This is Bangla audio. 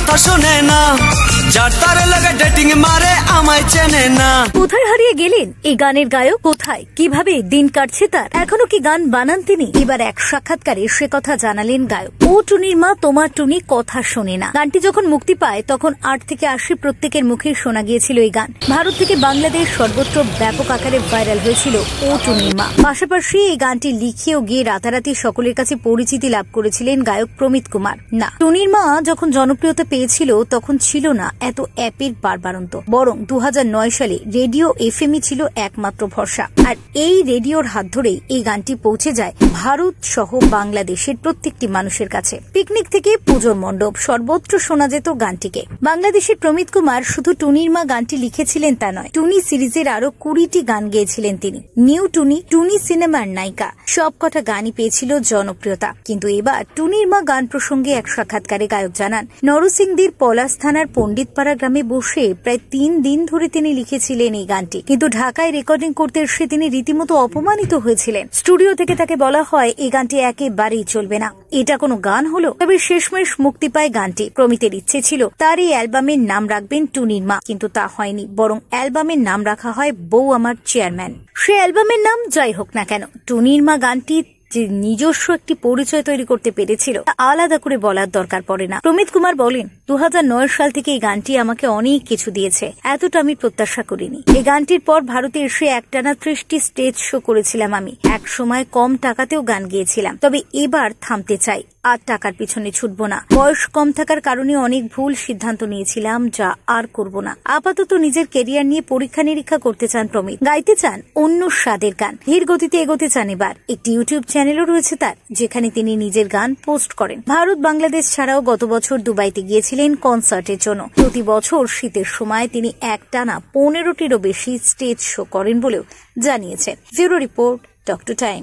কথা শোনে না, যার তারে লাগে ডেটিং মারে আমায় চেনে না। কোথায় হারিয়ে গেলেন এই গানের গায়ক? কোথায় কিভাবে দিন কাটছে তার? এখনো কি গান বানান তিনি? এবার এক সাক্ষাৎকারে সে কথা জানালেন গায়ক। ও টুনির মা তোমার টুনি কথা শোনে না গানটি যখন মুক্তি পায় তখন 8 থেকে 80 প্রত্যেকের মুখে শোনা গিয়েছিল এই গান। ভারত থেকে বাংলাদেশ সর্বত্র ব্যাপক আকারে ভাইরাল হয়েছিল ও টুনির মা। পাশাপাশি এই গানটি লিখে ও গিয়ে রাতারাতি সকলের কাছে পরিচিতি লাভ করেছিলেন গায়ক প্রমিত কুমার। না, টুনির মা যখন জনপ্রিয়তা পেয়েছিল তখন ছিল না এত অ্যাপের বারবারন্ত, বরং 2009 সালে রেডিও এফএমই ছিল একমাত্র ভরসা। আর এই রেডিওর হাত ধরেই এই গানটি পৌঁছে যায় ভারত সহ বাংলাদেশের প্রত্যেকটি মানুষের কাছে। পিকনিক থেকে পুজোর মণ্ডপ সর্বত্র শোনা যেত গানটিকে। বাংলাদেশের প্রমিত কুমার শুধু টুনির মা গানটি লিখেছিলেন তা নয়, টুনি সিরিজের আরো 20টি গান গেয়েছিলেন তিনি। নিউ টুনি, টুনি সিনেমার নায়িকা, সবকটা গানই পেয়েছিল জনপ্রিয়তা। কিন্তু এবার টুনির মা গান প্রসঙ্গে এক সাক্ষাৎকারে গায়ক জানান, নরসিংদীর পলাশ থানার পণ্ডিতপাড়া গ্রামে বসে প্রায় 3 দিন ধরে তিনি লিখেছিলেন এই গানটি, কিন্তু ঢাকায় রেকর্ডিং করতে এসে তিনি রীতিমতো অপমানিত হয়েছিলেন। স্টুডিও থেকে তাকে বলা হয় এই গানটি একেবারেই চলবে না, এটা কোনো গান হলো? তবে শেষমেশ মুক্তি পায় গানটি। প্রমিতের ইচ্ছে ছিল তার এই অ্যালবামের নাম রাখবেন টুনির মা, কিন্তু তা হয়নি, বরং অ্যালবামের নাম রাখা হয় বউ আমার চেয়ারম্যান। সে অ্যালবামের নাম যাই হোক না কেন, টুনির মা গানটি যে নিজস্ব একটি পরিচয় তৈরি করতে পেরেছিল তা আলাদা করে বলার দরকার পড়ে না। প্রমিত কুমার বলেন, 2009 সাল থেকে এই গানটি আমাকে অনেক কিছু দিয়েছে, এতটা আমি প্রত্যাশা করিনি। এই গানটির পর ভারতে এসে একটানা 30টি স্টেজ শো করেছিলাম আমি। এক সময় কম টাকাতেও গান গেয়েছিলাম, তবে এবার থামতে চাই, আর টাকার পিছনে ছুটবো না। বয়স কম থাকার কারণে অনেক ভুল সিদ্ধান্ত নিয়েছিলাম, যা আর করব না। আপাতত নিজের কেরিয়ার নিয়ে পরীক্ষা নিরীক্ষা করতে চান প্রমিত। গাইতে চান অন্য স্বাদের গান, ধীর গতিতে এগোতে চান। এবার একটি ইউটিউব চ্যানেলও রয়েছে তার, যেখানে তিনি নিজের গান পোস্ট করেন। ভারত বাংলাদেশ ছাড়াও গত বছর দুবাইতে গিয়েছিলেন কনসার্টের জন্য। প্রতি বছর শীতের সময় তিনি একটানা 15টিরও বেশি স্টেজ শো করেন বলেও জানিয়েছেন। Bureau report, doctor time.